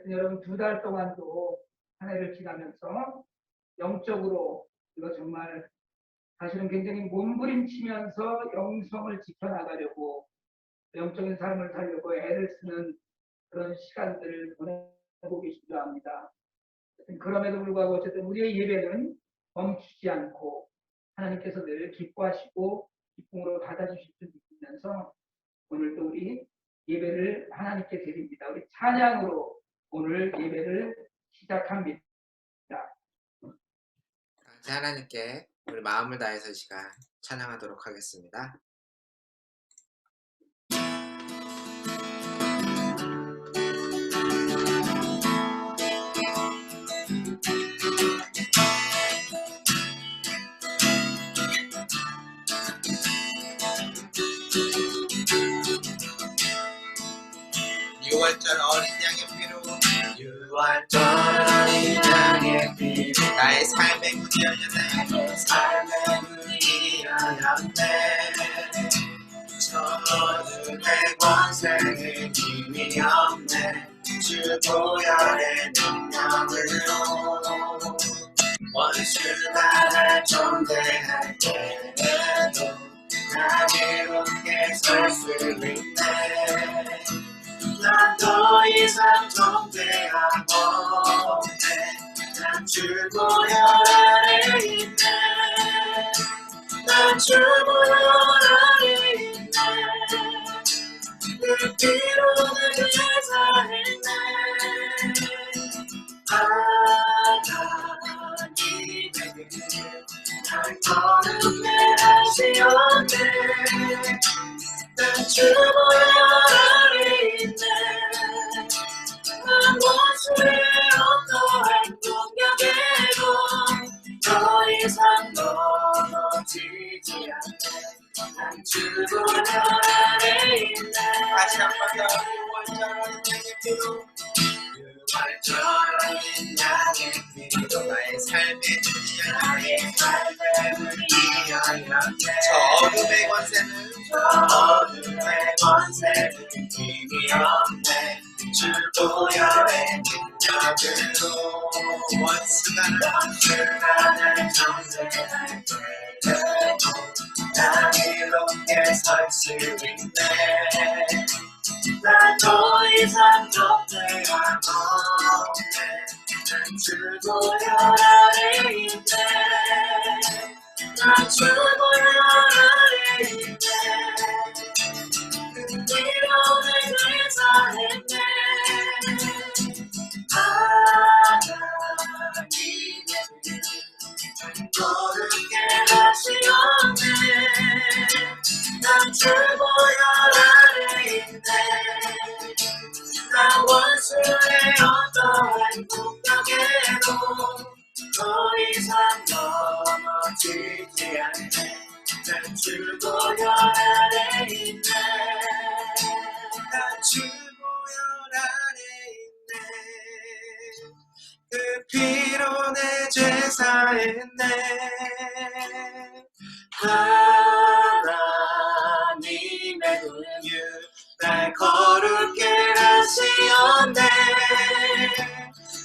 여러분 2달 동안도 한 해를 지나면서 영적으로 이거 정말 사실은 굉장히 몸부림치면서 영성을 지켜나가려고 영적인 삶을 살려고 애를 쓰는 그런 시간들을 보내고 계시기도 합니다. 그럼에도 불구하고 어쨌든 우리의 예배는 멈추지 않고 하나님께서 늘 기뻐하시고 기쁨으로 받아주실 줄 믿으면서 오늘도 우리 예배를 하나님께 드립니다. 우리 찬양으로 오늘 예배를 시작합니다. 하나님께 우리 마음을 다해서 이 시간 찬양하도록 하겠습니다. 유월절 어린 양의 피로 유월절 어린 양의 피로 나의 삶의 문이 열렸네 삶의 문이 열렸네 저주의 권세는 힘이 없네 주 보혈의 능력으로 원수가 날 정죄할 때에도 나 이롭게 설 수 있네 난 더 이상 정죄하고 없네 난 주 보혈 아래 있네 난 주 보혈 아래 있네 그 피로 늘 제사했네 하나님의 날 거룩해 하시었네 난 주 보혈 아래 있네 난 원수의 어떠한 공격에도 더 이상 넘어지지 않네 난 주 보혈 아래 있네 다시 한번 더 유월절 양의 피로 유월절 양의 피로 나의 삶의 문이 열렸네 저 어둠의 권세는 어둠의 권세는 힘이 없네 주 보혈의 능력으로 원수가 날 정죄할 때에도 난 이롭게 설 수 있네 난 더 이상 정죄하고 없네 난 주 보혈 아래 있네 난 주 보혈 아래 있네 그 피로 날 제사했네 하나님의 거룩해 하시었네 난 주 보혈 아래 있네 난 원수의 어떠한 공격에도 더 이상 넘어지지 않네 난 주 보혈 아래 있네 난 주 보혈 아래 있네 그 피로 내 제사했네 하나님의 은유 날 거룩게 하시었네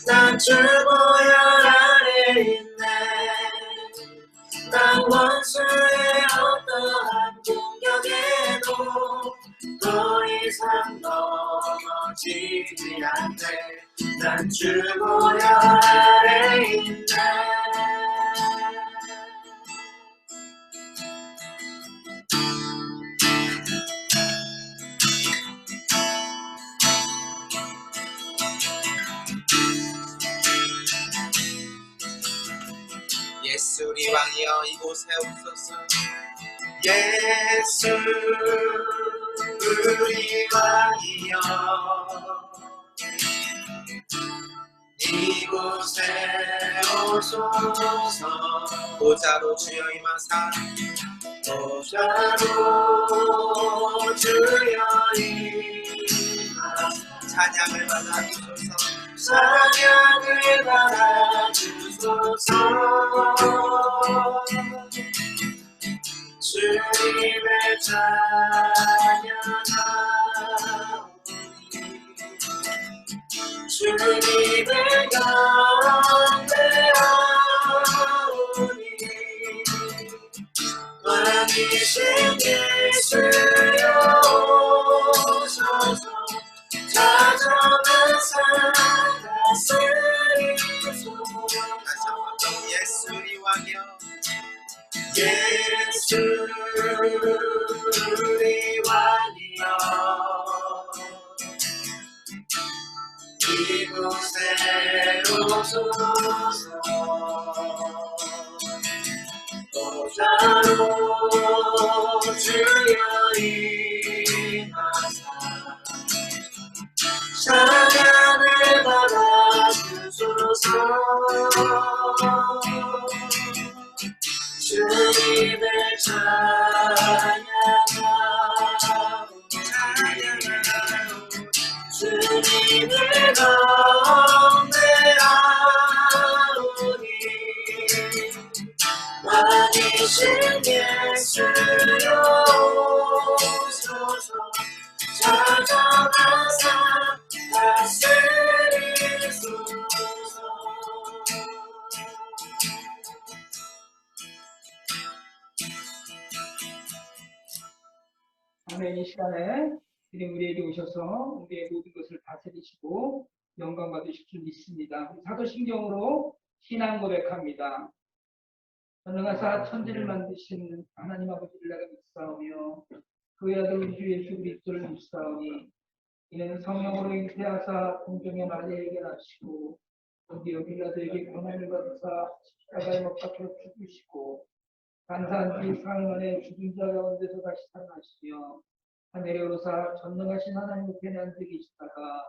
난 주 보혈 아래 있네 난 원수의 어떠한 공격에도 더 이상 넘어지지 않네 난 주 보혈 아래 있네 예수 우리 왕이여 이곳에 오소서 예수 우리 왕이여 이곳에 오소서 보좌로 주여 임하사 보좌로 주여 임하사 찬양을 받아주소서 찬양을 받아주소서 주님을 찬양하오니 주를 주님을 경배하오니 왕이신 예수여 오셔서 찾아와서 다스리소서. 예수리 왕이여 예수리 왕이여 이곳에 오소서. 보좌로 주여 임하사 찬양을 받아주소서. 주님을 찬양하오 주님을 경배하오니 왕이신 예수여 오소서. 찾아와서 다스리소서. 아멘. 이 시간에 주님 우리에게 오셔서 우리의 모든 것을 다스리시고 영광 받으실 줄 믿습니다. 사도신경으로 신앙 고백합니다. 전능하사 천지를 만드신 하나님 아버지를 내가 믿사오며 그의 아들 우리 주 예수 그리스도를 믿사오니 이는 성령으로 잉태하사 동정의 마리아에게 나시고 본디오 빌라도에게 고난을 받으사 십자가에 못 박혀 죽으시고 간사한 뒤 사흘 죽은 자 가운데서 다시 살아나시며 하늘에 오르사 전능하신 하나님 우편에 앉아 계시다가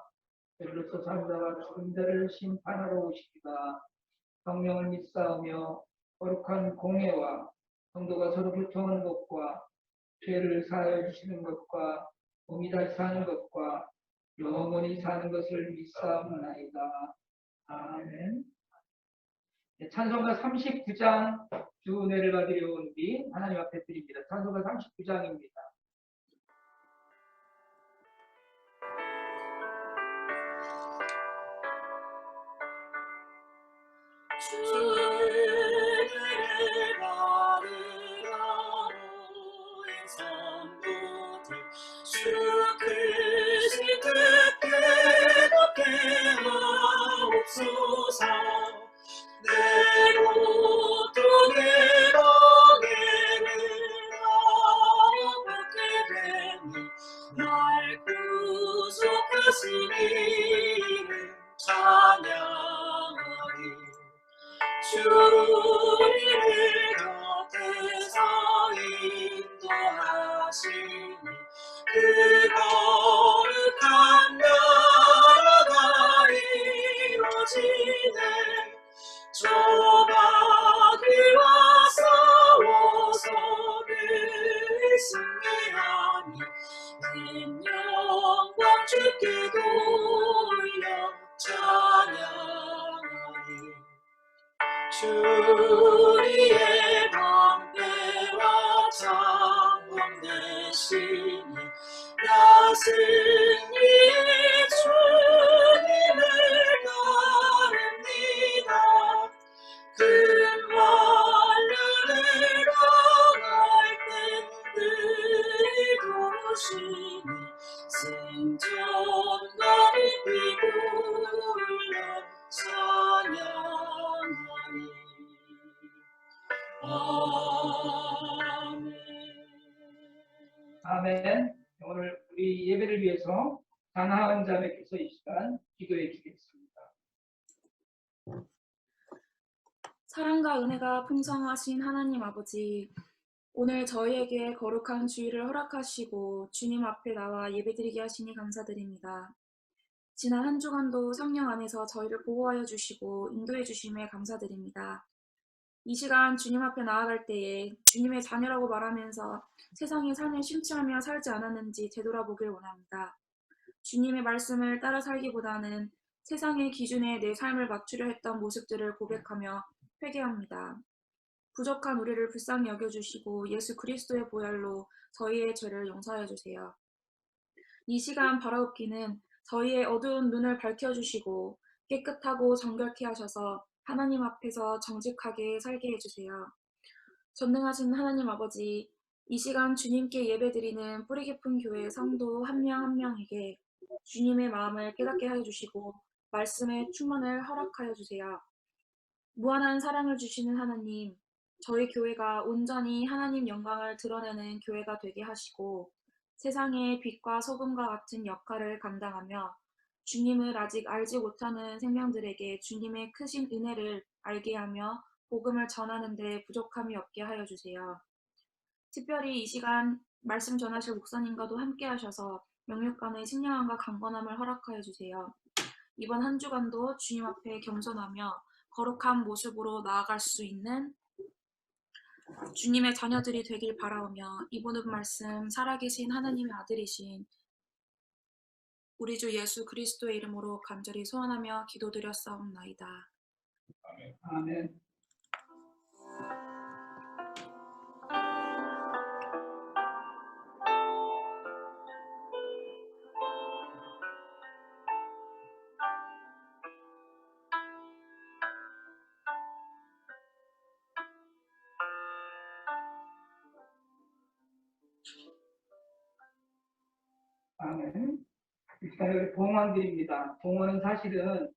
베드로서 산자와 죽은 자를 심판하러 오시리다. 성령을 믿사오며 거룩한 공예와 성도가 서로 교통하는 것과 죄를 사하여 주시는 것과 몸이 다시 사는 것과 영원히 사는 것을 믿사옵나이다. 아멘. 찬송가 39장 주 은혜를 받으려 온 우리 하나님 앞에 드립니다. 찬송가 39장입니다. 주 은혜를 받으러 온 성도들 주 크신 뜻께 덮게 하옵소서. 내 고통의 멍에를 받게 되니 날 구속하신 이를 찬양하리. 주 우리를 곁에서 인도하시니 그 거룩한 나라가 이루어지네. 조바귀와 싸워서 승리하니 님 영광 주께 돌려 찬양하니. 주 우리의 방패와 장검 되시니 나 승리의 주님을 바랍니다. 큰 환란을 당할 땐 이루시니 생존감이 비굴려 찬양하니. 아멘. 오늘 우리 예배를 위해서 강하은 자매께서 이 시간 기도해 주겠습니다. 사랑과 은혜가 풍성하신 하나님 아버지, 오늘 저희에게 거룩한 주일을 허락하시고 주님 앞에 나와 예배드리게 하시니 감사드립니다. 지난 한 주간도 성령 안에서 저희를 보호하여 주시고 인도해 주심에 감사드립니다. 이 시간 주님 앞에 나아갈 때에 주님의 자녀라고 말하면서 세상의 삶에 심취하며 살지 않았는지 되돌아보길 원합니다. 주님의 말씀을 따라 살기보다는 세상의 기준에 내 삶을 맞추려 했던 모습들을 고백하며 회개합니다. 부족한 우리를 불쌍히 여겨주시고 예수 그리스도의 보혈로 저희의 죄를 용서하여 주세요. 이 시간 바라옵기는 저희의 어두운 눈을 밝혀주시고 깨끗하고 정결케 하셔서 하나님 앞에서 정직하게 살게 해주세요. 전능하신 하나님 아버지, 이 시간 주님께 예배드리는 뿌리 깊은 교회 성도 한 명 한 명에게 주님의 마음을 깨닫게 하여 주시고 말씀의 충만을 허락하여 주세요. 무한한 사랑을 주시는 하나님, 저희 교회가 온전히 하나님 영광을 드러내는 교회가 되게 하시고 세상의 빛과 소금과 같은 역할을 감당하며 주님을 아직 알지 못하는 생명들에게 주님의 크신 은혜를 알게 하며 복음을 전하는 데 부족함이 없게 하여 주세요. 특별히 이 시간 말씀 전하실 목사님과도 함께 하셔서 영육간의 신령함과 강건함을 허락하여 주세요. 이번 한 주간도 주님 앞에 겸손하며 거룩한 모습으로 나아갈 수 있는 주님의 자녀들이 되길 바라오며 이 모든 말씀 살아계신 하나님의 아들이신 우리 주 예수 그리스도의 이름으로 간절히 소원하며 기도드렸사옵나이다. 아멘. 아멘. 이 시간에 우리 봉헌드립니다. 봉헌은 사실은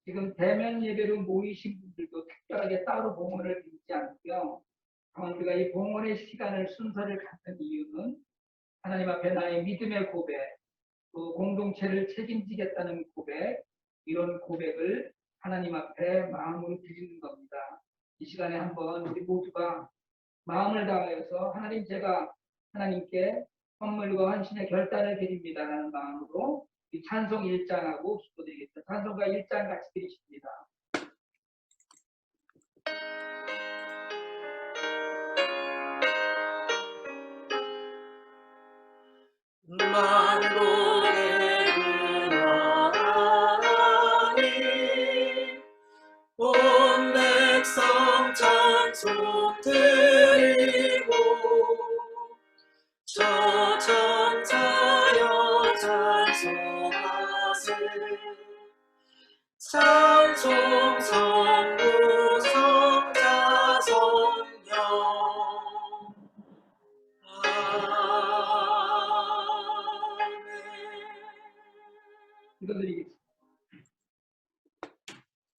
지금 대면 예배로 모이신 분들도 특별하게 따로 봉헌을 드리지 않고요. 우리가 이 봉헌의 시간을 순서를 갖는 이유는 하나님 앞에 나의 믿음의 고백, 또 공동체를 책임지겠다는 고백, 이런 고백을 하나님 앞에 마음으로 드리는 겁니다. 이 시간에 한번 우리 모두가 마음을 다하여서 하나님, 제가 하나님께 선물과 헌신의 결단을 드립니다라는 마음으로 이 찬송 1장하고 기도드리겠습니다. 찬송가 1장 같이 드리십니다. 만국의 하나님 온 백성 찬송 드리고 저 천사여 찬송하세 찬송 성부 성자 성령 기도드리겠습니다.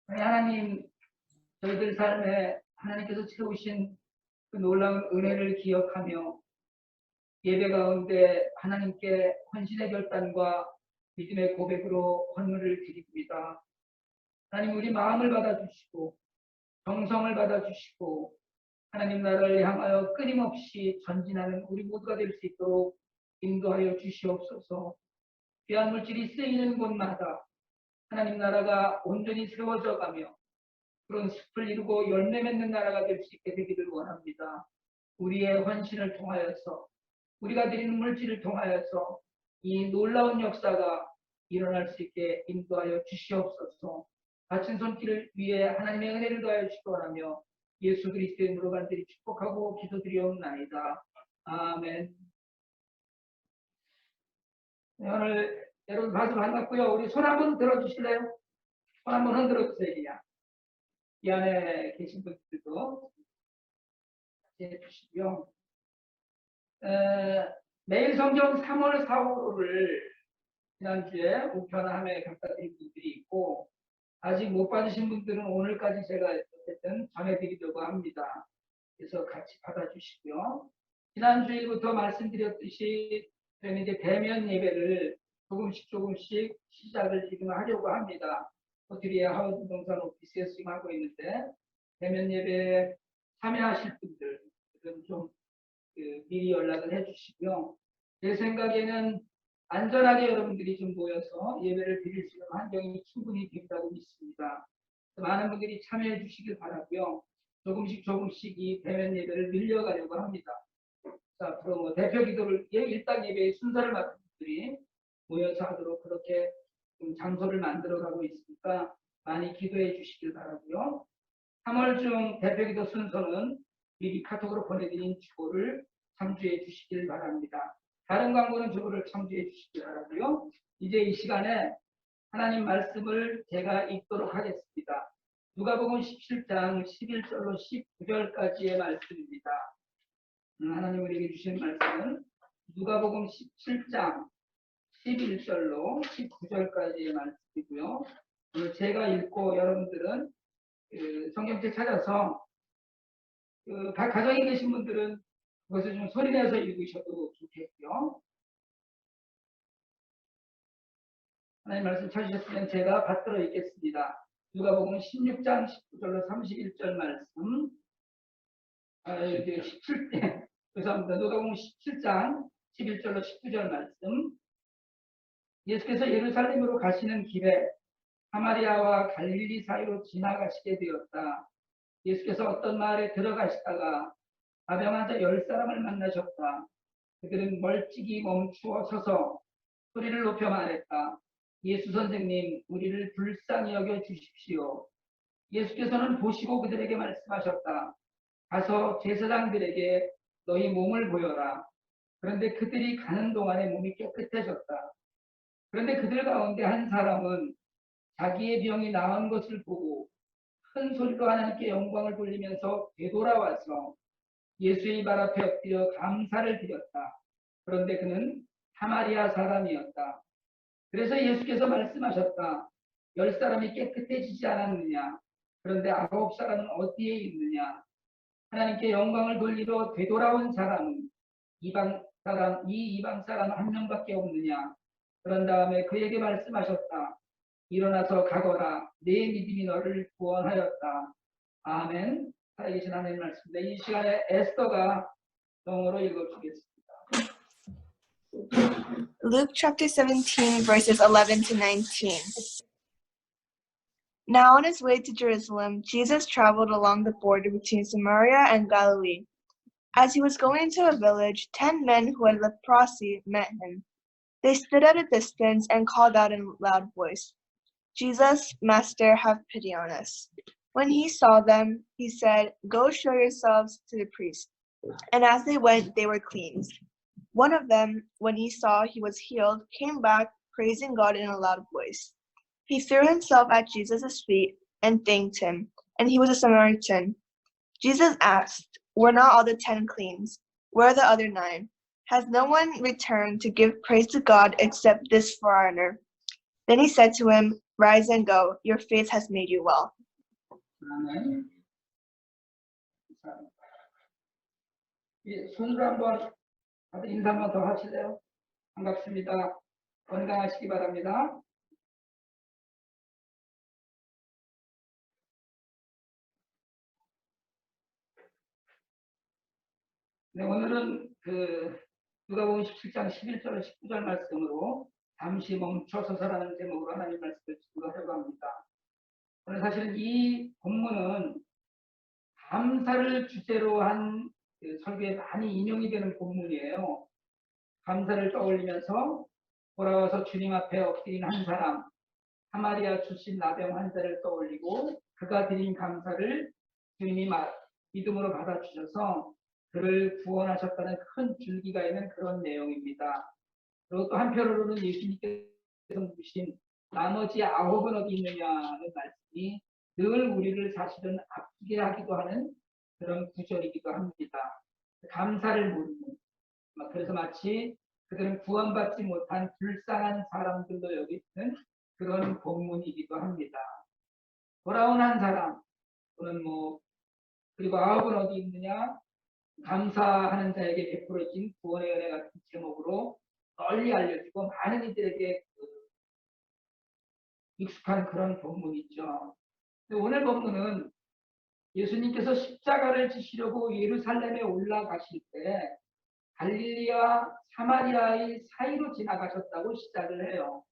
하나님, 저희들 삶에 하나님께서 채우신 그 놀라운 은혜를 기억하며 예배 가운데 하나님께 헌신의 결단과 믿음의 고백으로 헌물을 드립니다. 하나님, 우리 마음을 받아주시고 정성을 받아주시고 하나님 나라를 향하여 끊임없이 전진하는 우리 모두가 될 수 있도록 인도하여 주시옵소서. 귀한 물질이 쓰이는 곳마다 하나님 나라가 온전히 세워져 가며 그런 숲을 이루고 열매 맺는 나라가 될 수 있게 되기를 원합니다. 우리의 헌신을 통하여서, 우리가 드리는 물질을 통하여서 이 놀라운 역사가 일어날 수 있게 인도하여 주시옵소서. 바친 손길을 위해 하나님의 은혜를 더하여 주시기 원하며 예수 그리스도의 이름으로 간절히 축복하고 기도드리옵나이다. 아멘. 네, 오늘 여러분 아주 반갑고요. 우리 손 한번 들어주실래요? 손 한번 흔들어 주세요. 그냥. 이 안에 계신 분들도 해주시고요. 매일 성경 3월 4호를 지난주에 우편함에 갖다 드린 분들이 있고 아직 못 받으신 분들은 오늘까지 제가 어쨌든 전해드리려고 합니다. 그래서 같이 받아주시고요. 지난주일부터 말씀드렸듯이 저희는 이제 대면 예배를 조금씩 시작을 지금 하려고 합니다. 호텔리아 하우스 동산 오피스에서 지금 하고 있는데 대면 예배에 참여하실 분들은 좀 미리 연락을 해주시고요. 제 생각에는 안전하게 여러분들이 좀 모여서 예배를 드릴 수 있는 환경이 충분히 된다고 믿습니다. 많은 분들이 참여해 주시길 바라고요. 조금씩 이 대면 예배를 늘려가려고 합니다. 자, 앞으로 대표 기도를 일당 예배의 순서를 맡은 분들이 모여서 하도록 그렇게 좀 장소를 만들어가고 있으니까 많이 기도해 주시길 바라고요. 3월 중 대표 기도 순서는 미리 카톡으로 보내드린 주보를 참조해 주시길 바랍니다. 다른 광고는 주보를 참조해 주시길 바라고요. 이제 이 시간에 하나님 말씀을 제가 읽도록 하겠습니다. 누가복음 17장 11절로 19절까지의 말씀입니다. 하나님 우리에게 주신 말씀은 누가복음 17장 11절로 19절까지의 말씀이고요. 오늘 제가 읽고 여러분들은 성경책 찾아서 각 가정에 계신 분들은 그것을 좀 소리내서 읽으셔도 좋겠고요. 하나님 말씀 찾으셨으면 제가 받들어 읽겠습니다. 누가복음 16장 19절로 31절 말씀. 17대 죄송합니다. 누가복음 17장 11절로 19절 말씀. 예수께서 예루살렘으로 가시는 길에 사마리아와 갈릴리 사이로 지나가시게 되었다. 예수께서 어떤 마을에 들어가시다가 나병 환자 10사람을 만나셨다. 그들은 멀찍이 멈추어 서서 소리를 높여 말했다. 예수 선생님, 우리를 불쌍히 여겨 주십시오. 예수께서는 보시고 그들에게 말씀하셨다. 가서 제사장들에게 너희 몸을 보여라. 그런데 그들이 가는 동안에 몸이 깨끗해졌다. 그런데 그들 가운데 한 사람은 자기의 병이 나은 것을 보고 큰 소리로 하나님께 영광을 돌리면서 되돌아와서 예수의 발 앞에 엎드려 감사를 드렸다. 그런데 그는 사마리아 사람이었다. 그래서 예수께서 말씀하셨다. 10사람이 깨끗해지지 않았느냐? 그런데 9사람은 어디에 있느냐? 하나님께 영광을 돌리러 되돌아온 사람은 이 이방 사람 한 명밖에 없느냐? 그런 다음에 그에게 말씀하셨다. 일어나서 가거라. 내 믿음이 너를 구원하였다. 아멘. 살아계신 하나님 말씀입니다. 이 시간에 에스더가 영어로 읽어주겠습니다. Luke chapter 17, verses 11 to 19. Now on his way to Jerusalem, Jesus traveled along the border between Samaria and Galilee. As he was going into a village, 10 men who had leprosy met him. They stood at a distance and called out in a loud voice, Jesus, Master, have pity on us. When he saw them, he said, Go show yourselves to the priest. And as they went, they were cleansed. One of them, when he saw he was healed, came back, praising God in a loud voice. He threw himself at Jesus' feet and thanked him, and he was a Samaritan. Jesus asked, Were not all the 10 cleansed? Where are the other 9? Has no one returned to give praise to God except this foreigner? Then he said to him, Rise and go, your faith has made you well. 아멘. 손으로 한번 다들 인사 한번 더 하실래요? 반갑습니다. 건강하시기 바랍니다. 네, 오늘은 누가복음 17장 11절 19절 말씀으로 잠시 멈춰서서라는 제목으로 하나님 말씀을 증거하려고 합니다. 오늘 사실은 이 본문은 감사를 주제로 한 설교에 많이 인용이 되는 본문이에요. 감사를 떠올리면서 돌아와서 주님 앞에 엎드린 한 사람, 사마리아 출신 나병 환자를 떠올리고 그가 드린 감사를 주님이 믿음으로 받아주셔서 그를 구원하셨다는 큰 줄기가 있는 그런 내용입니다. 그리고 또 한편으로는 예수님께서 묻으신 나머지 9은 어디 있느냐는 말씀이 늘 우리를 사실은 아프게 하기도 하는 그런 구절이기도 합니다. 감사를 묻는, 그래서 마치 그들은 구원받지 못한 불쌍한 사람들도 여기 있는 그런 본문이기도 합니다. 돌아온 한 사람 또는 그리고 9은 어디 있느냐, 감사하는 자에게 베풀어진 구원의 은혜 같은 제목으로 널리 알려지고 많은 이들에게 익숙한 그런 본문이죠. 오늘 본문은 예수님께서 십자가를 지시려고 예루살렘에 올라가실 때 갈릴리와 사마리아의 사이로 지나가셨다고 시작을 해요.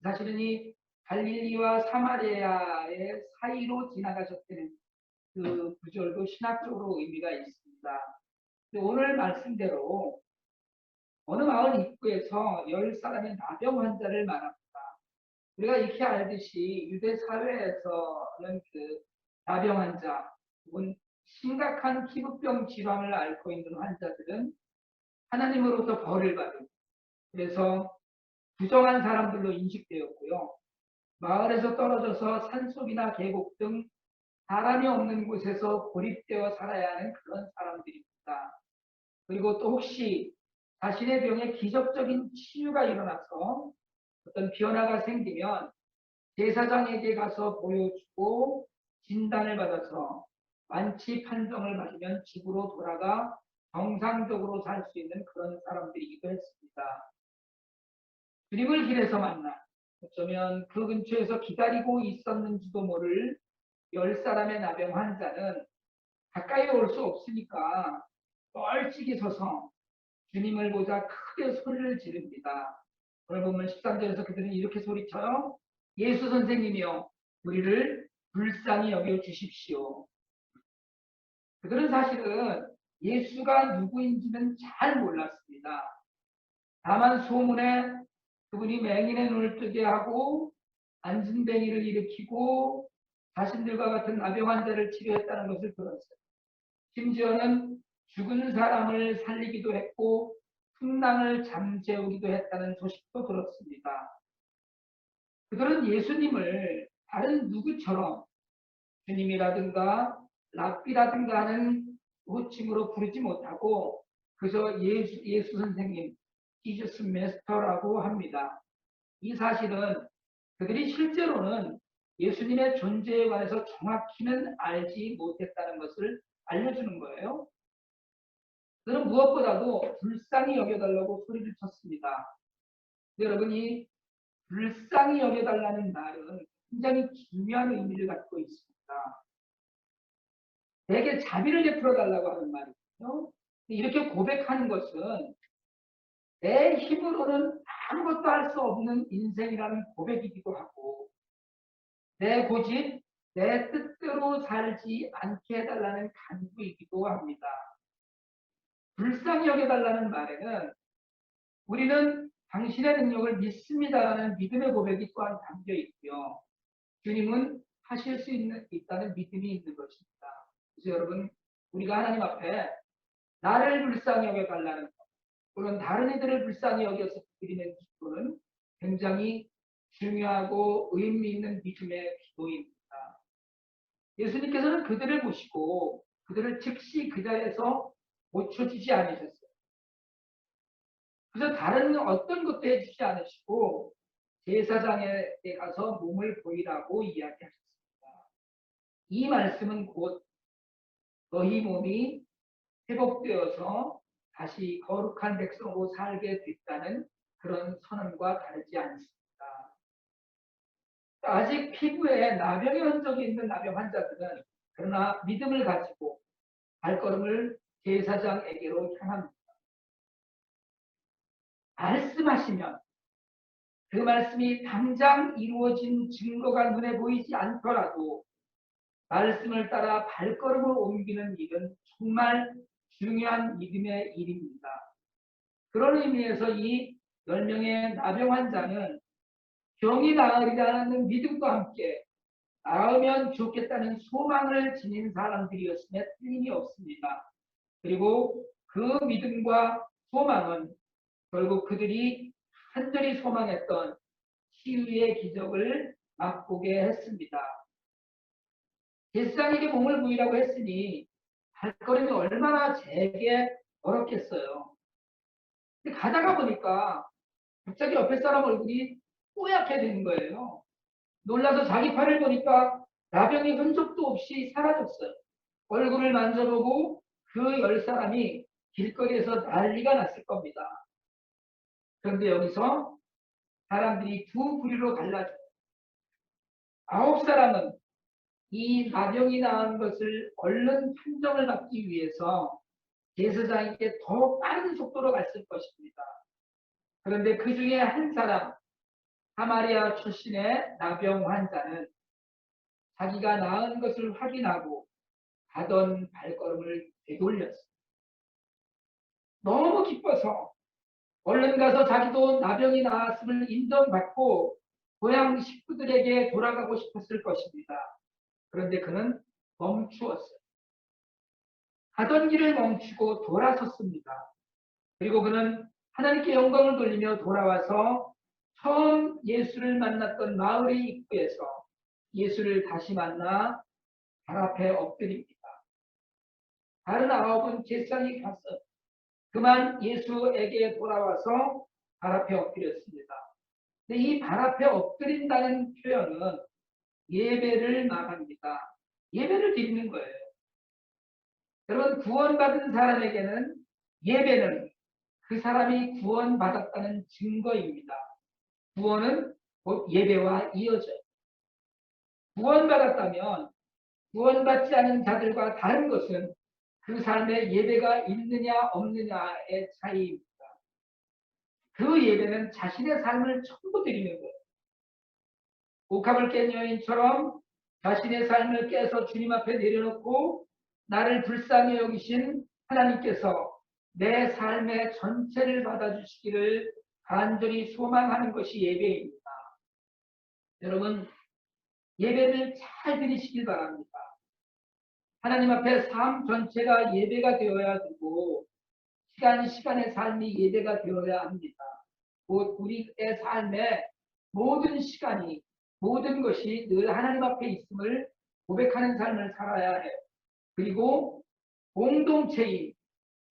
사실은 이 갈릴리와 사마리아의 사이로 지나가셨다는 그 구절도 신학적으로 의미가 있습니다. 오늘 말씀대로 어느 마을 입구에서 10사람의 나병 환자를 말합니다. 우리가 익히 알듯이 유대 사회에서는 그 나병 환자 혹은 심각한 피부병 질환을 앓고 있는 환자들은 하나님으로부터 벌을 받은, 그래서 부정한 사람들로 인식되었고요. 마을에서 떨어져서 산속이나 계곡 등 사람이 없는 곳에서 고립되어 살아야 하는 그런 사람들입니다. 그리고 또 혹시 자신의 병에 기적적인 치유가 일어나서 어떤 변화가 생기면 제사장에게 가서 보여주고 진단을 받아서 완치 판정을 받으면 집으로 돌아가 정상적으로 살 수 있는 그런 사람들이기도 했습니다. 주님을 길에서 만나 어쩌면 그 근처에서 기다리고 있었는지도 모를 10사람의 나병 환자는 가까이 올 수 없으니까 멀찍이 서서 주님을 보자 크게 소리를 지릅니다. 오늘 보면 13절에서 그들은 이렇게 소리쳐요. 예수 선생님이여 우리를 불쌍히 여겨 주십시오. 그들은 사실은 예수가 누구인지는 잘 몰랐습니다. 다만 소문에 그분이 맹인의 눈을 뜨게 하고 안진뱅이를 일으키고 자신들과 같은 나병 환자를 치료했다는 것을 들었어요. 심지어는 죽은 사람을 살리기도 했고 풍랑을 잠재우기도 했다는 소식도 들었습니다. 그들은 예수님을 다른 누구처럼 주님이라든가 랍비라든가 하는 호칭으로 부르지 못하고 그저 예수 선생님, 지저스 메스터라고 합니다. 이 사실은 그들이 실제로는 예수님의 존재에 관해서 정확히는 알지 못했다는 것을 알려주는 거예요. 그들은 무엇보다도 불쌍히 여겨달라고 소리를 쳤습니다. 여러분이 불쌍히 여겨달라는 말은 굉장히 중요한 의미를 갖고 있습니다. 내게 자비를 베풀어달라고 하는 말이거든요. 이렇게 고백하는 것은 내 힘으로는 아무것도 할 수 없는 인생이라는 고백이기도 하고 내 고집, 내 뜻대로 살지 않게 해달라는 간구이기도 합니다. 불쌍히 여겨달라는 말에는 우리는 당신의 능력을 믿습니다라는 믿음의 고백이 또한 담겨 있고요. 주님은 하실 수 있다는 믿음이 있는 것입니다. 그래서 여러분 우리가 하나님 앞에 나를 불쌍히 여겨달라는 것, 또는 다른 이들을 불쌍히 여겨서 드리는 기도는 굉장히 중요하고 의미 있는 믿음의 기도입니다. 예수님께서는 그들을 보시고 그들을 즉시 그 자리에서 고쳐주지 않으셨어요. 그래서 다른 어떤 것도 해주지 않으시고 제사장에게 가서 몸을 보이라고 이야기하셨습니다. 이 말씀은 곧 너희 몸이 회복되어서 다시 거룩한 백성으로 살게 됐다는 그런 선언과 다르지 않습니다. 아직 피부에 나병의 흔적이 있는 나병 환자들은 그러나 믿음을 가지고 발걸음을 제사장에게로 향합니다. 말씀하시면 그 말씀이 당장 이루어진 증거가 눈에 보이지 않더라도 말씀을 따라 발걸음을 옮기는 일은 정말 중요한 믿음의 일입니다. 그런 의미에서 이 10명의 나병 환자는 병이 나으리라는 믿음과 함께 나으면 좋겠다는 소망을 지닌 사람들이었음에 틀림이 없습니다. 그리고 그 믿음과 소망은 결국 그들이 간절히 소망했던 치유의 기적을 맛보게 했습니다. 제사장에게 몸을 보이라고 했으니 발걸음이 얼마나 제게 어렵겠어요. 근데 가다가 보니까 갑자기 옆에 사람 얼굴이 뽀얗게 되는 거예요. 놀라서 자기 팔을 보니까 나병의 흔적도 없이 사라졌어요. 얼굴을 만져보고 그 10사람이 길거리에서 난리가 났을 겁니다. 그런데 여기서 사람들이 두 부류로 갈라져요. 9사람은 이 나병이 나은 것을 얼른 판정을 받기 위해서 제사장에게 더 빠른 속도로 갔을 것입니다. 그런데 그 중에 한 사람, 사마리아 출신의 나병 환자는 자기가 나은 것을 확인하고 가던 발걸음을 되돌렸습니다. 너무 기뻐서 얼른 가서 자기도 나병이 나았음을 인정받고 고향 식구들에게 돌아가고 싶었을 것입니다. 그런데 그는 멈추었어요. 가던 길을 멈추고 돌아섰습니다. 그리고 그는 하나님께 영광을 돌리며 돌아와서 처음 예수를 만났던 마을의 입구에서 예수를 다시 만나 발 앞에 엎드립니다. 다른 9은 제사장이 가서 그만 예수에게 돌아와서 발 앞에 엎드렸습니다. 근데 이 발 앞에 엎드린다는 표현은 예배를 말합니다. 예배를 드리는 거예요. 여러분, 구원받은 사람에게는 예배는 그 사람이 구원받았다는 증거입니다. 구원은 곧 예배와 이어져요. 구원받았다면 구원받지 않은 자들과 다른 것은 그 삶에 예배가 있느냐 없느냐의 차이입니다. 그 예배는 자신의 삶을 전부 드리는 거예요. 옥합을 깬 여인처럼 자신의 삶을 깨서 주님 앞에 내려놓고 나를 불쌍히 여기신 하나님께서 내 삶의 전체를 받아주시기를 간절히 소망하는 것이 예배입니다. 여러분, 예배를 잘 드리시길 바랍니다. 하나님 앞에 삶 전체가 예배가 되어야 되고 시간의 삶이 예배가 되어야 합니다. 곧 우리의 삶의 모든 시간이 모든 것이 늘 하나님 앞에 있음을 고백하는 삶을 살아야 해요. 그리고 공동체인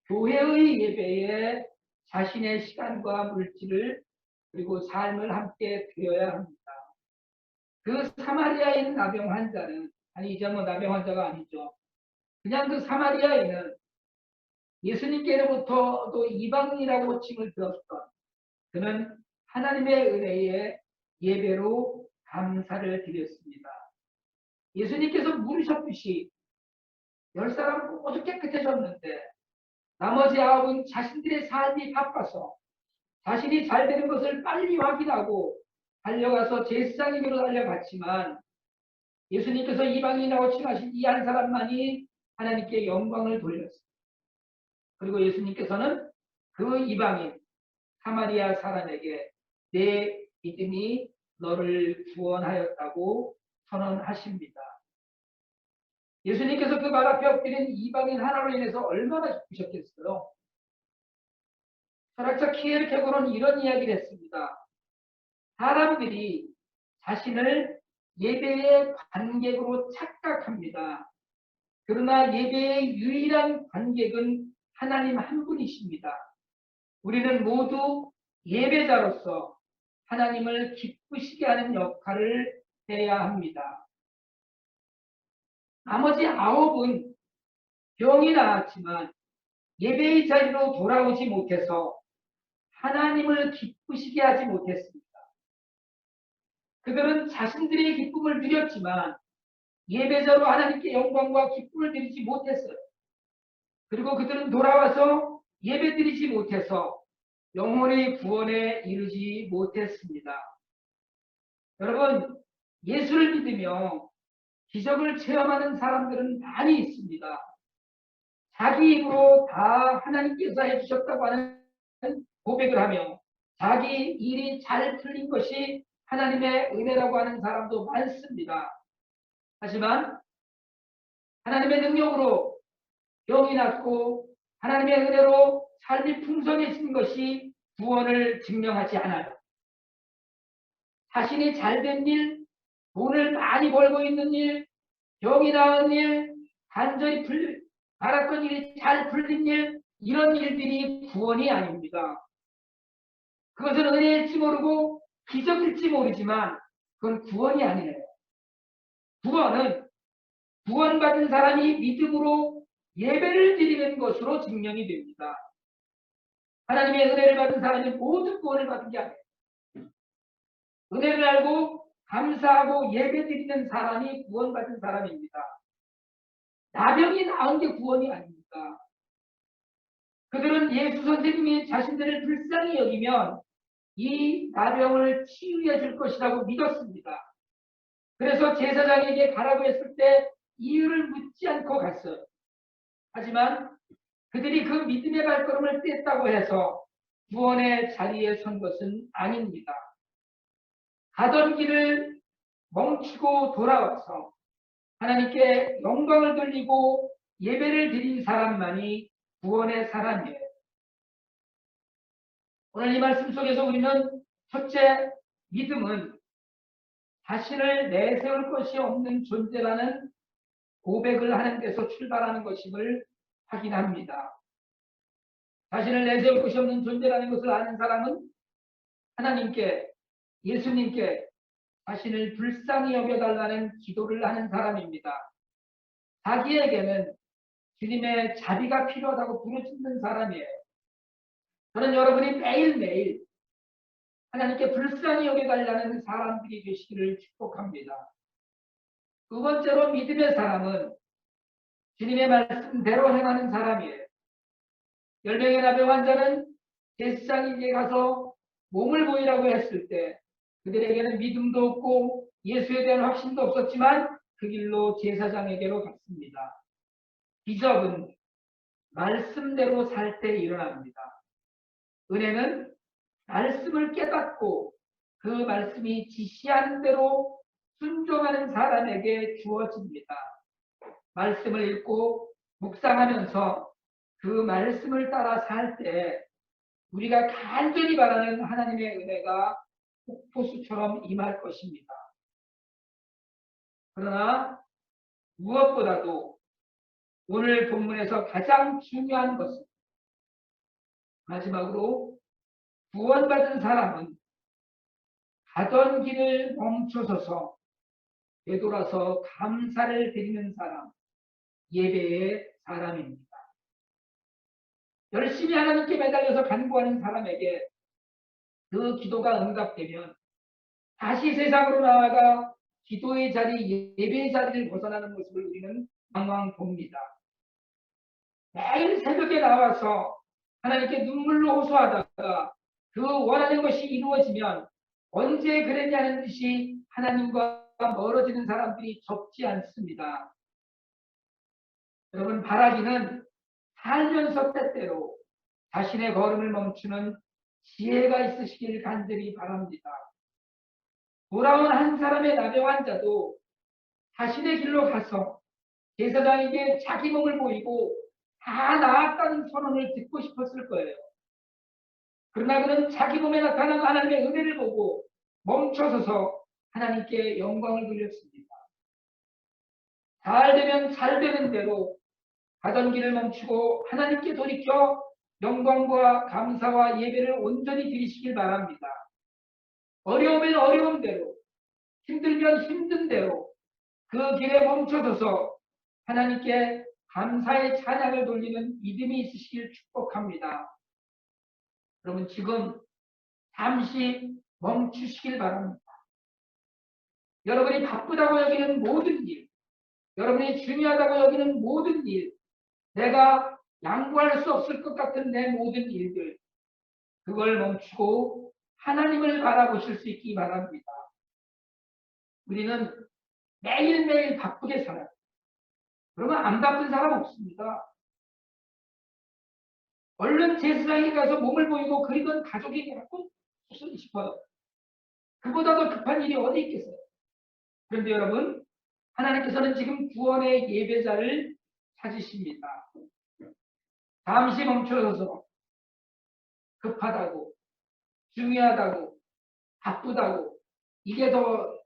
교회의 예배에 자신의 시간과 물질을 그리고 삶을 함께 드려야 합니다. 그 사마리아인 나병 환자는 이제 나병 환자가 아니죠. 그냥 그 사마리아인은 예수님께로부터도 이방인이라고 칭을 들었던 그는 하나님의 은혜에 예배로 감사를 드렸습니다. 예수님께서 물으셨듯이 10사람은 모두 깨끗해졌는데 나머지 9은 자신들의 삶이 바빠서 자신이 잘 되는 것을 빨리 확인하고 달려가서 제사장에게로 달려갔지만 예수님께서 이방인이라고 칭하신 이 한 사람만이 하나님께 영광을 돌렸습니다. 그리고 예수님께서는 그 이방인 사마리아 사람에게 내 믿음이 너를 구원하였다고 선언하십니다. 예수님께서 그 발 앞에 엎드린 이방인 하나로 인해서 얼마나 기쁘셨겠어요. 철학자 키에르케고르는 이런 이야기를 했습니다. 사람들이 자신을 예배의 관객으로 착각합니다. 그러나 예배의 유일한 관객은 하나님 한 분이십니다. 우리는 모두 예배자로서 하나님을 기쁘시게 하는 역할을 해야 합니다. 나머지 9은 병이 나았지만 예배의 자리로 돌아오지 못해서 하나님을 기쁘시게 하지 못했습니다. 그들은 자신들의 기쁨을 누렸지만 예배자로 하나님께 영광과 기쁨을 드리지 못했어요. 그리고 그들은 돌아와서 예배드리지 못해서 영혼의 구원에 이르지 못했습니다. 여러분, 예수를 믿으며 기적을 체험하는 사람들은 많이 있습니다. 자기 입으로 다 하나님께서 해주셨다고 하는 고백을 하며 자기 일이 잘 풀린 것이 하나님의 은혜라고 하는 사람도 많습니다. 하지만 하나님의 능력으로 병이 낫고 하나님의 은혜로 삶이 풍성해진 것이 구원을 증명하지 않아요. 자신이 잘된 일, 돈을 많이 벌고 있는 일, 병이 나은 일, 간절히 바랐던 일이 잘 풀린 일, 이런 일들이 구원이 아닙니다. 그것은 은혜일지 모르고 기적일지 모르지만 그건 구원이 아니에요. 구원은 구원받은 사람이 믿음으로 예배를 드리는 것으로 증명이 됩니다. 하나님의 은혜를 받은 사람이 모든 구원을 받은 게 아니에요. 은혜를 알고 감사하고 예배 드리는 사람이 구원받은 사람입니다. 나병이 나은 게 구원이 아닙니다. 그들은 예수 선생님이 자신들을 불쌍히 여기면 이 나병을 치유해 줄 것이라고 믿었습니다. 그래서 제사장에게 가라고 했을 때 이유를 묻지 않고 갔어요. 하지만 그들이 그 믿음의 발걸음을 뗐다고 해서 구원의 자리에 선 것은 아닙니다. 가던 길을 멈추고 돌아와서 하나님께 영광을 돌리고 예배를 드린 사람만이 구원의 사람이에요. 오늘 이 말씀 속에서 우리는 첫째, 믿음은 자신을 내세울 것이 없는 존재라는 고백을 하는 데서 출발하는 것임을 확인합니다. 자신을 내세울 것이 없는 존재라는 것을 아는 사람은 하나님께, 예수님께 자신을 불쌍히 여겨달라는 기도를 하는 사람입니다. 자기에게는 주님의 자비가 필요하다고 부르짖는 사람이에요. 저는 여러분이 매일매일 하나님께 불쌍히 여겨달라는 사람들이 되시기를 축복합니다. 두 번째로 믿음의 사람은 주님의 말씀대로 행하는 사람이에요. 10명의 나병 환자는 제사장에게 가서 몸을 보이라고 했을 때 그들에게는 믿음도 없고 예수에 대한 확신도 없었지만 그 길로 제사장에게로 갔습니다. 기적은 말씀대로 살 때 일어납니다. 은혜는 말씀을 깨닫고 그 말씀이 지시하는 대로 순종하는 사람에게 주어집니다. 말씀을 읽고 묵상하면서 그 말씀을 따라 살 때 우리가 간절히 바라는 하나님의 은혜가 폭포수처럼 임할 것입니다. 그러나 무엇보다도 오늘 본문에서 가장 중요한 것은 마지막으로 구원받은 사람은 가던 길을 멈춰서서 되돌아서 감사를 드리는 사람, 예배의 사람입니다. 열심히 하나님께 매달려서 간구하는 사람에게 그 기도가 응답되면 다시 세상으로 나아가 기도의 자리, 예배의 자리를 벗어나는 모습을 우리는 왕왕 봅니다. 매일 새벽에 나와서 하나님께 눈물로 호소하다가 그 원하는 것이 이루어지면 언제 그랬냐는 듯이 하나님과 멀어지는 사람들이 적지 않습니다. 여러분, 바라기는 살면서 때때로 자신의 걸음을 멈추는 지혜가 있으시길 간절히 바랍니다. 돌아온 한 사람의 나병 환자도 자신의 길로 가서 제사장에게 자기 몸을 보이고 다 나았다는 선언을 듣고 싶었을 거예요. 그러나 그는 자기 몸에 나타난 하나님의 은혜를 보고 멈춰서서 하나님께 영광을 돌렸습니다. 잘 되면 잘 되는 대로 가던 길을 멈추고 하나님께 돌이켜 영광과 감사와 예배를 온전히 드리시길 바랍니다. 어려우면 어려운 대로, 힘들면 힘든 대로 그 길에 멈춰서서 하나님께 감사의 찬양을 돌리는 믿음이 있으시길 축복합니다. 여러분, 지금 잠시 멈추시길 바랍니다. 여러분이 바쁘다고 여기는 모든 일, 여러분이 중요하다고 여기는 모든 일, 내가 양보할 수 없을 것 같은 내 모든 일들, 그걸 멈추고 하나님을 바라보실 수 있기 바랍니다. 우리는 매일매일 바쁘게 살아요. 그러면 안 바쁜 사람 없습니다. 얼른 제사장에 가서 몸을 보이고 그리던 가족에게 갖고 싶어요. 그보다 더 급한 일이 어디 있겠어요? 그런데 여러분, 하나님께서는 지금 구원의 예배자를 찾으십니다. 잠시 멈춰서서 급하다고, 중요하다고, 바쁘다고, 이게 더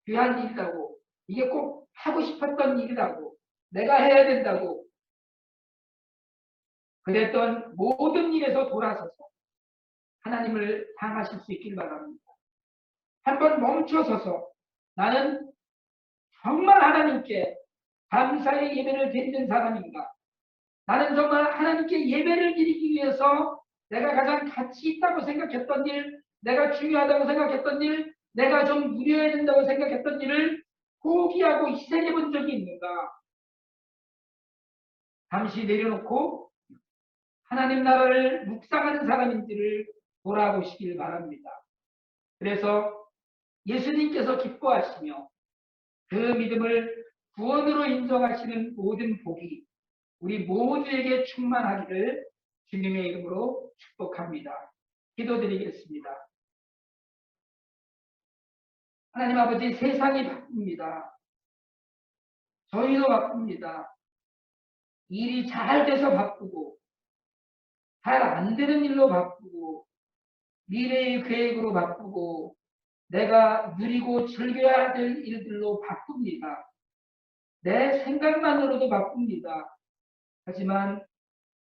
귀한 일이라고, 이게 꼭 하고 싶었던 일이라고, 내가 해야 된다고 그랬던 모든 일에서 돌아서서 하나님을 향하실 수 있길 바랍니다. 한번 멈춰서서 나는 정말 하나님께 감사의 예배를 드리는 사람인가? 나는 정말 하나님께 예배를 드리기 위해서 내가 가장 가치 있다고 생각했던 일, 내가 중요하다고 생각했던 일, 내가 좀 누려야 된다고 생각했던 일을 포기하고 희생해 본 적이 있는가? 잠시 내려놓고 하나님 나라를 묵상하는 사람인지를 돌아보시길 바랍니다. 그래서 예수님께서 기뻐하시며 그 믿음을 구원으로 인정하시는 모든 복이 우리 모두에게 충만하기를 주님의 이름으로 축복합니다. 기도드리겠습니다. 하나님 아버지, 세상이 바쁩니다. 저희도 바쁩니다. 일이 잘 돼서 바쁘고 잘 안 되는 일로 바쁘고 미래의 계획으로 바쁘고 내가 누리고 즐겨야 될 일들로 바쁩니다. 내 생각만으로도 바쁩니다. 하지만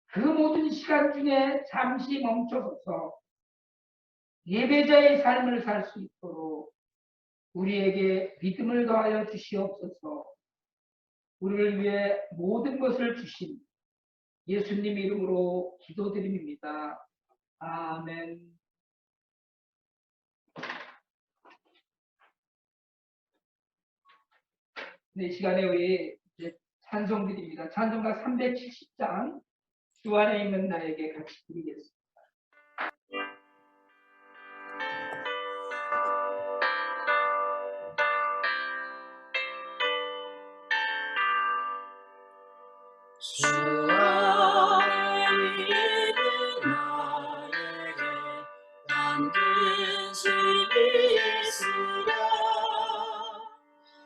그 모든 시간 중에 잠시 멈춰서서 예배자의 삶을 살 수 있도록 우리에게 믿음을 더하여 주시옵소서. 우리를 위해 모든 것을 주신 예수님 이름으로 기도드립니다. 아멘. 네, 이 시간에 우리 이제 찬송 드립니다. 찬송가 370장 주 안에 있는 나에게 같이 드리겠습니다. 주 안에 있는 나에게 난 근심이 있으랴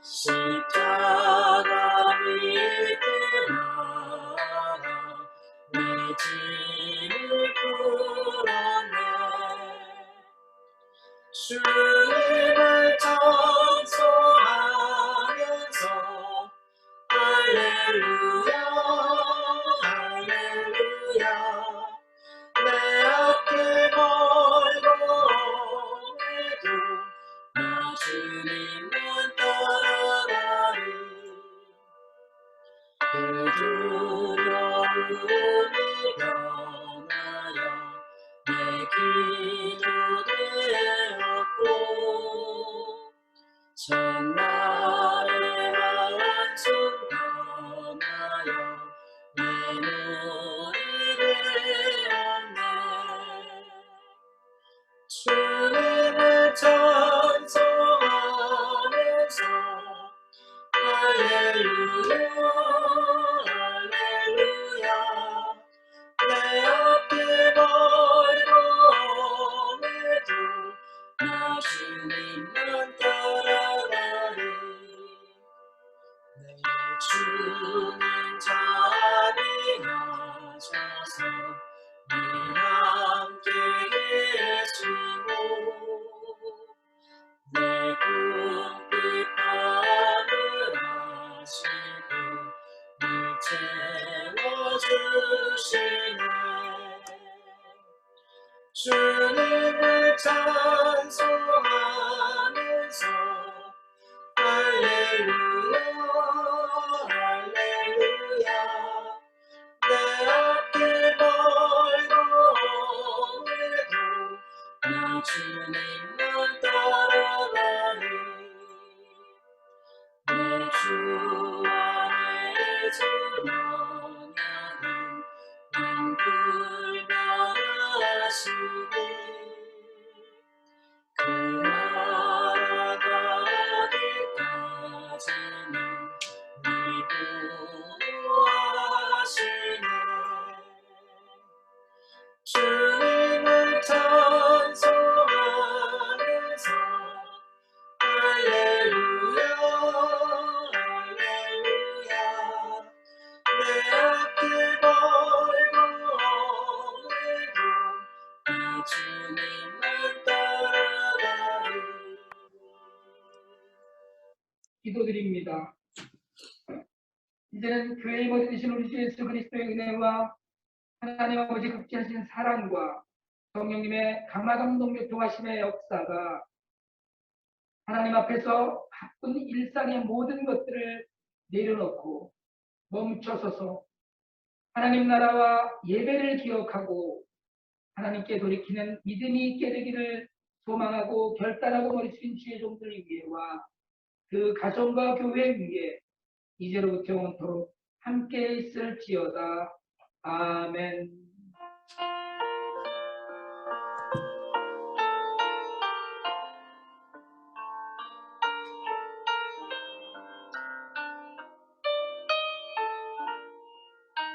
십자가 밑에 나가 내 짐을 풀었네 주님을 찬송하면서 할렐루야 할렐루야 내 앞길 멀고 오늘도 나 주님만 따라가리 그 두려움이 변하여 내 기도 되었고 첫날의 한숨 변하여 내 눈이 되었네 주님을 찬송하면서 할렐루야 할렐루야 내 앞길 멀고 오늘도 나 주님만 따라가리 내 주님 자리 하셔서 늘 함께 계시고 내 궁핍 하늘하시고 늘 채워주시네 주님을 찬송하면서 할렐루야 할렐루야 내 앞길 멀고 오늘도 나 주님만 따라가리 내 주 안에 주 영향은 영불변하시니 그 나라 가기까지는 늘 구하시네 주님을 찬송하면서 할렐루야 할렐루야 내 앞길 멀고 오늘도 나 주님만 따라가리 기도드립니다. 이제는 교회의 머리 되신 우리 주 예수 그리스도의 은혜와 하나님 아버지 극진하신 사랑과 성령님의 감화감동 교통하심의 역사가 하나님 앞에서 바쁜 일상의 모든 것들을 내려놓고 멈춰서서 하나님 나라와 예배를 기억하고 하나님께 돌이키는 믿음이 있게 되기를 소망하고 결단하고 머리숙인 주의 종들 위에와 그 가정과 교회 위에 이제로부터 영원토록 함께 있을지어다. 아멘.